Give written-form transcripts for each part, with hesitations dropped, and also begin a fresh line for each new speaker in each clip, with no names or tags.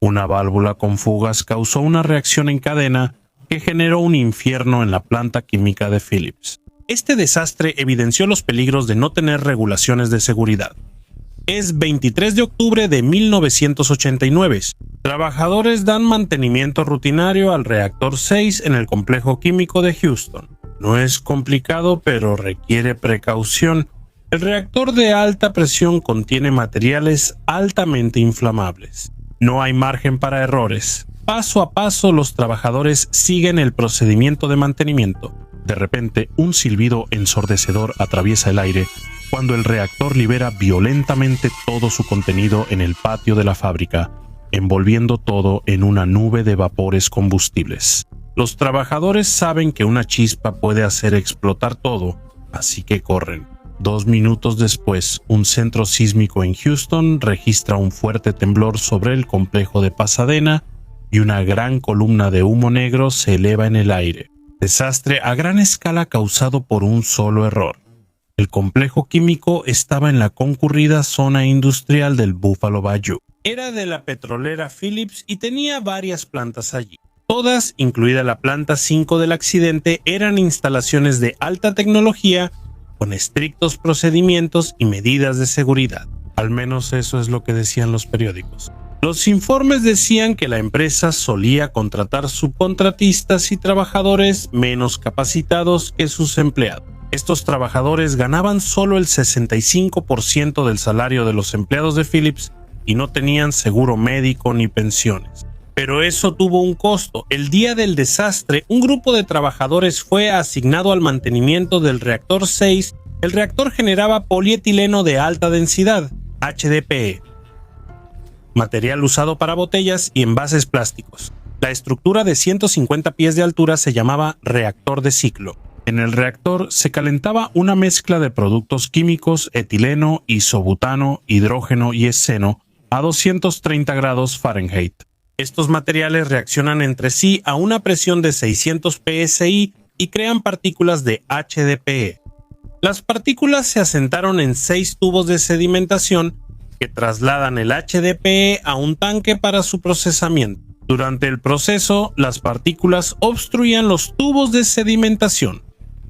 Una válvula con fugas causó una reacción en cadena que generó un infierno en la planta química de Philips. Este desastre evidenció los peligros de no tener regulaciones de seguridad. Es 23 de octubre de 1989. Trabajadores dan mantenimiento rutinario al reactor 6 en el complejo químico de Houston. No es complicado, pero requiere precaución. El reactor de alta presión contiene materiales altamente inflamables. No hay margen para errores. Paso a paso, los trabajadores siguen el procedimiento de mantenimiento. De repente, un silbido ensordecedor atraviesa el aire cuando el reactor libera violentamente todo su contenido en el patio de la fábrica, envolviendo todo en una nube de vapores combustibles. Los trabajadores saben que una chispa puede hacer explotar todo, así que corren. 2 minutos después, un centro sísmico en Houston registra un fuerte temblor sobre el complejo de Pasadena y una gran columna de humo negro se eleva en el aire. Desastre a gran escala causado por un solo error. El complejo químico estaba en la concurrida zona industrial del Buffalo Bayou. Era de la petrolera Philips y tenía varias plantas allí. Todas, incluida la planta 5 del accidente, eran instalaciones de alta tecnología con estrictos procedimientos y medidas de seguridad. Al menos eso es lo que decían los periódicos. Los informes decían que la empresa solía contratar subcontratistas y trabajadores menos capacitados que sus empleados. Estos trabajadores ganaban solo el 65% del salario de los empleados de Philips y no tenían seguro médico ni pensiones. Pero eso tuvo un costo. El día del desastre, un grupo de trabajadores fue asignado al mantenimiento del reactor 6. El reactor generaba polietileno de alta densidad, HDPE, material usado para botellas y envases plásticos. La estructura de 150 pies de altura se llamaba reactor de ciclo. En el reactor se calentaba una mezcla de productos químicos, etileno, isobutano, hidrógeno y esceno a 230 grados Fahrenheit. Estos materiales reaccionan entre sí a una presión de 600 psi y crean partículas de HDPE. Las partículas se asentaron en 6 tubos de sedimentación que trasladan el HDPE a un tanque para su procesamiento. Durante el proceso, las partículas obstruían los tubos de sedimentación,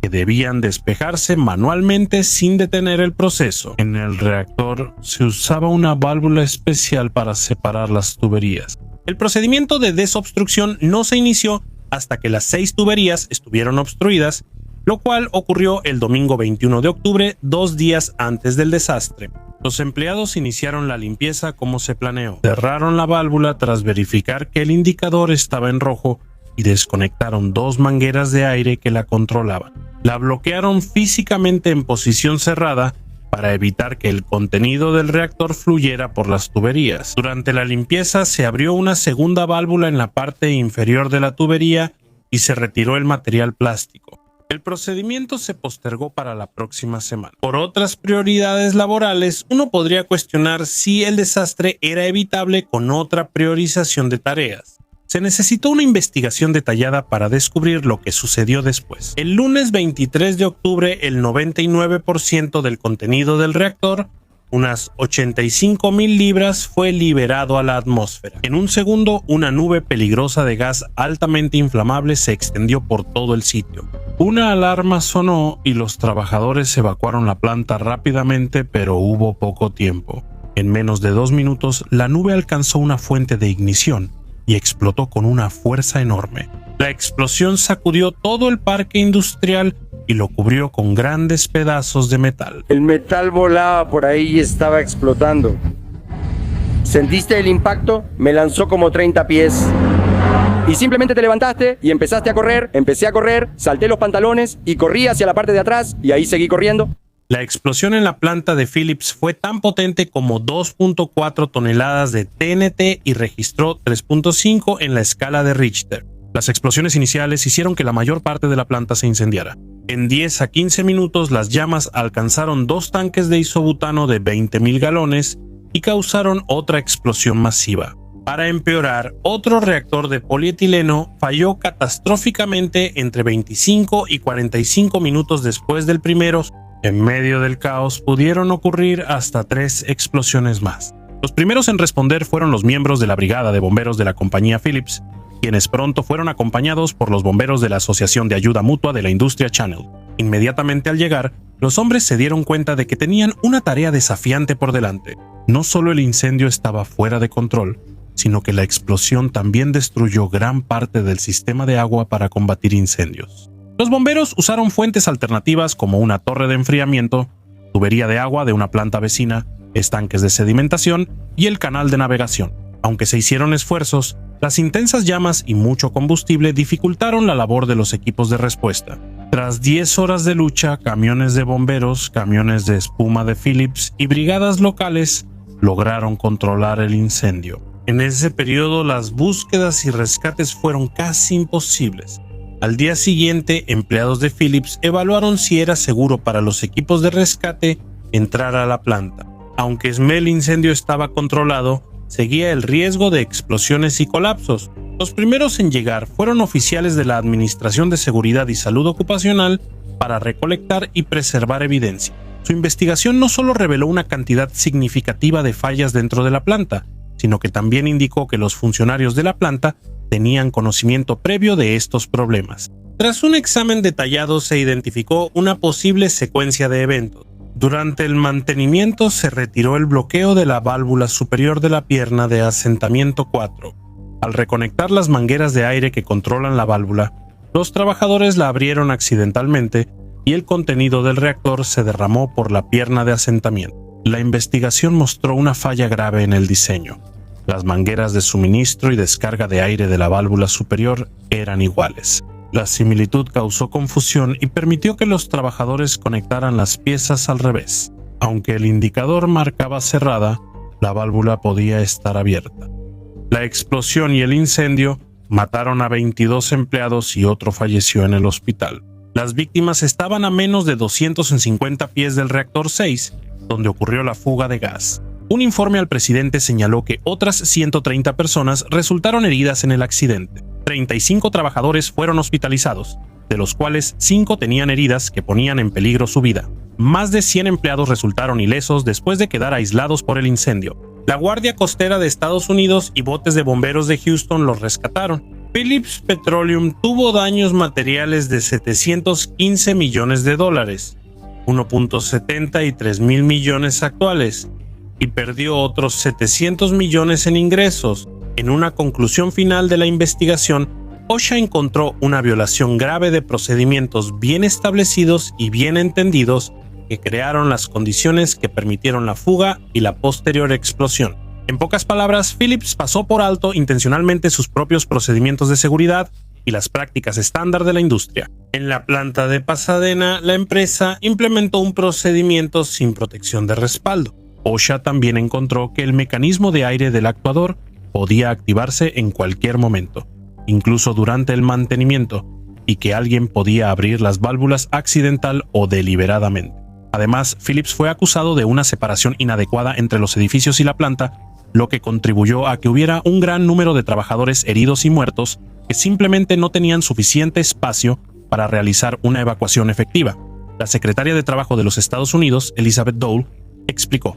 que debían despejarse manualmente sin detener el proceso. En el reactor se usaba una válvula especial para separar las tuberías. El procedimiento de desobstrucción no se inició hasta que las 6 tuberías estuvieron obstruidas, lo cual ocurrió el domingo 21 de octubre, 2 días antes del desastre. Los empleados iniciaron la limpieza como se planeó. Cerraron la válvula tras verificar que el indicador estaba en rojo y desconectaron 2 mangueras de aire que la controlaban. La bloquearon físicamente en posición cerrada para evitar que el contenido del reactor fluyera por las tuberías. Durante la limpieza se abrió una segunda válvula en la parte inferior de la tubería y se retiró el material plástico. El procedimiento se postergó para la próxima semana. Por otras prioridades laborales, uno podría cuestionar si el desastre era evitable con otra priorización de tareas. Se necesitó una investigación detallada para descubrir lo que sucedió después. El lunes 23 de octubre, el 99% del contenido del reactor, unas 85.000 libras, fue liberado a la atmósfera. En un segundo, una nube peligrosa de gas altamente inflamable se extendió por todo el sitio. Una alarma sonó y los trabajadores evacuaron la planta rápidamente, pero hubo poco tiempo. En menos de 2 minutos, la nube alcanzó una fuente de ignición y explotó con una fuerza enorme. La explosión sacudió todo el parque industrial y lo cubrió con grandes pedazos de metal.
El metal volaba por ahí y estaba explotando. ¿Sentiste el impacto? Me lanzó como 30 pies. Y simplemente te levantaste y empezaste a correr. Empecé a correr, salté los pantalones y corrí hacia la parte de atrás y ahí seguí corriendo.
La explosión en la planta de Philips fue tan potente como 2.4 toneladas de TNT y registró 3.5 en la escala de Richter. Las explosiones iniciales hicieron que la mayor parte de la planta se incendiara. En 10 a 15 minutos las llamas alcanzaron 2 tanques de isobutano de 20.000 galones y causaron otra explosión masiva. Para empeorar, otro reactor de polietileno falló catastróficamente entre 25 y 45 minutos después del primero. En medio del caos pudieron ocurrir hasta 3 explosiones más. Los primeros en responder fueron los miembros de la brigada de bomberos de la compañía Phillips, quienes pronto fueron acompañados por los bomberos de la Asociación de Ayuda Mutua de la Industria Channel. Inmediatamente al llegar, los hombres se dieron cuenta de que tenían una tarea desafiante por delante. No solo el incendio estaba fuera de control, sino que la explosión también destruyó gran parte del sistema de agua para combatir incendios. Los bomberos usaron fuentes alternativas como una torre de enfriamiento, tubería de agua de una planta vecina, estanques de sedimentación y el canal de navegación. Aunque se hicieron esfuerzos, las intensas llamas y mucho combustible dificultaron la labor de los equipos de respuesta. Tras 10 horas de lucha, camiones de bomberos, camiones de espuma de Phillips y brigadas locales lograron controlar el incendio. En ese periodo, las búsquedas y rescates fueron casi imposibles. Al día siguiente, empleados de Phillips evaluaron si era seguro para los equipos de rescate entrar a la planta. Aunque el incendio estaba controlado, seguía el riesgo de explosiones y colapsos. Los primeros en llegar fueron oficiales de la Administración de Seguridad y Salud Ocupacional para recolectar y preservar evidencia. Su investigación no solo reveló una cantidad significativa de fallas dentro de la planta, sino que también indicó que los funcionarios de la planta tenían conocimiento previo de estos problemas. Tras un examen detallado se identificó una posible secuencia de eventos. Durante el mantenimiento se retiró el bloqueo de la válvula superior de la pierna de asentamiento 4. Al reconectar las mangueras de aire que controlan la válvula, los trabajadores la abrieron accidentalmente y el contenido del reactor se derramó por la pierna de asentamiento. La investigación mostró una falla grave en el diseño. Las mangueras de suministro y descarga de aire de la válvula superior eran iguales. La similitud causó confusión y permitió que los trabajadores conectaran las piezas al revés. Aunque el indicador marcaba cerrada, la válvula podía estar abierta. La explosión y el incendio mataron a 22 empleados y otro falleció en el hospital. Las víctimas estaban a menos de 250 pies del reactor 6, donde ocurrió la fuga de gas. Un informe al presidente señaló que otras 130 personas resultaron heridas en el accidente. 35 trabajadores fueron hospitalizados, de los cuales 5 tenían heridas que ponían en peligro su vida. Más de 100 empleados resultaron ilesos después de quedar aislados por el incendio. La Guardia Costera de Estados Unidos y botes de bomberos de Houston los rescataron. Phillips Petroleum tuvo daños materiales de $715 millones, 1.73 mil millones actuales, y perdió otros 700 millones en ingresos. En una conclusión final de la investigación, OSHA encontró una violación grave de procedimientos bien establecidos y bien entendidos que crearon las condiciones que permitieron la fuga y la posterior explosión. En pocas palabras, Phillips pasó por alto intencionalmente sus propios procedimientos de seguridad y las prácticas estándar de la industria. En la planta de Pasadena, la empresa implementó un procedimiento sin protección de respaldo. OSHA también encontró que el mecanismo de aire del actuador podía activarse en cualquier momento, incluso durante el mantenimiento, y que alguien podía abrir las válvulas accidental o deliberadamente. Además, Phillips fue acusado de una separación inadecuada entre los edificios y la planta, lo que contribuyó a que hubiera un gran número de trabajadores heridos y muertos que simplemente no tenían suficiente espacio para realizar una evacuación efectiva. La secretaria de Trabajo de los Estados Unidos, Elizabeth Dole, explicó: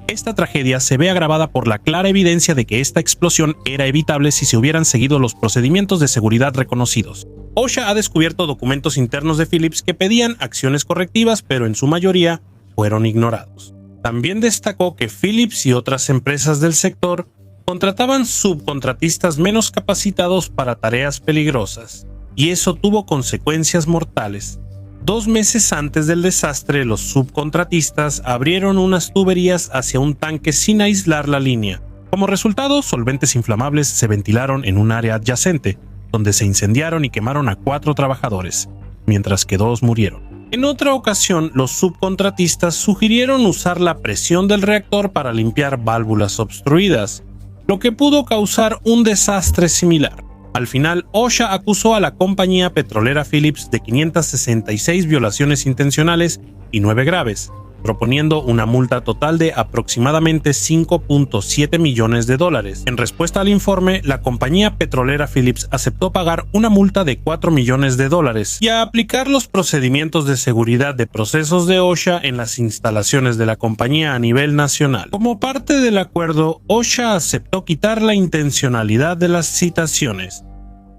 esta tragedia se ve agravada por la clara evidencia de que esta explosión era evitable si se hubieran seguido los procedimientos de seguridad reconocidos. OSHA ha descubierto documentos internos de Phillips que pedían acciones correctivas, pero en su mayoría fueron ignorados. También destacó que Phillips y otras empresas del sector contrataban subcontratistas menos capacitados para tareas peligrosas, y eso tuvo consecuencias mortales. 2 meses antes del desastre, los subcontratistas abrieron unas tuberías hacia un tanque sin aislar la línea. Como resultado, solventes inflamables se ventilaron en un área adyacente, donde se incendiaron y quemaron a 4 trabajadores, mientras que 2 murieron. En otra ocasión, los subcontratistas sugirieron usar la presión del reactor para limpiar válvulas obstruidas, lo que pudo causar un desastre similar. Al final, OSHA acusó a la compañía petrolera Phillips de 566 violaciones intencionales y 9 graves. proponiendo una multa total de aproximadamente 5.7 millones de dólares. En respuesta al informe, la compañía petrolera Phillips aceptó pagar una multa de 4 millones de dólares y a aplicar los procedimientos de seguridad de procesos de OSHA en las instalaciones de la compañía a nivel nacional. Como parte del acuerdo, OSHA aceptó quitar la intencionalidad de las citaciones.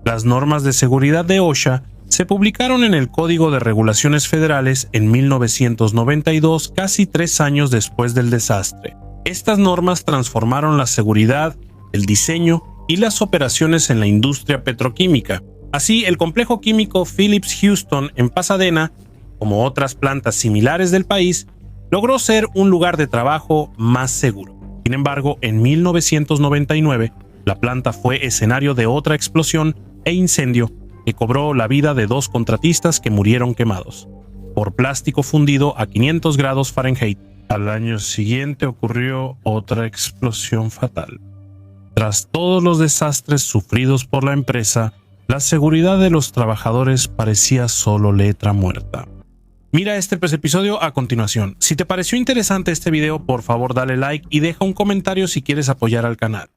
Las normas de seguridad de OSHA se publicaron en el Código de Regulaciones Federales en 1992, casi 3 años después del desastre. Estas normas transformaron la seguridad, el diseño y las operaciones en la industria petroquímica. Así, el complejo químico Phillips Houston en Pasadena, como otras plantas similares del país, logró ser un lugar de trabajo más seguro. Sin embargo, en 1999, la planta fue escenario de otra explosión e incendio que cobró la vida de 2 contratistas que murieron quemados por plástico fundido a 500 grados Fahrenheit. Al año siguiente ocurrió otra explosión fatal. Tras todos los desastres sufridos por la empresa, la seguridad de los trabajadores parecía solo letra muerta. Mira este episodio a continuación. Si te pareció interesante este video, por favor dale like y deja un comentario si quieres apoyar al canal.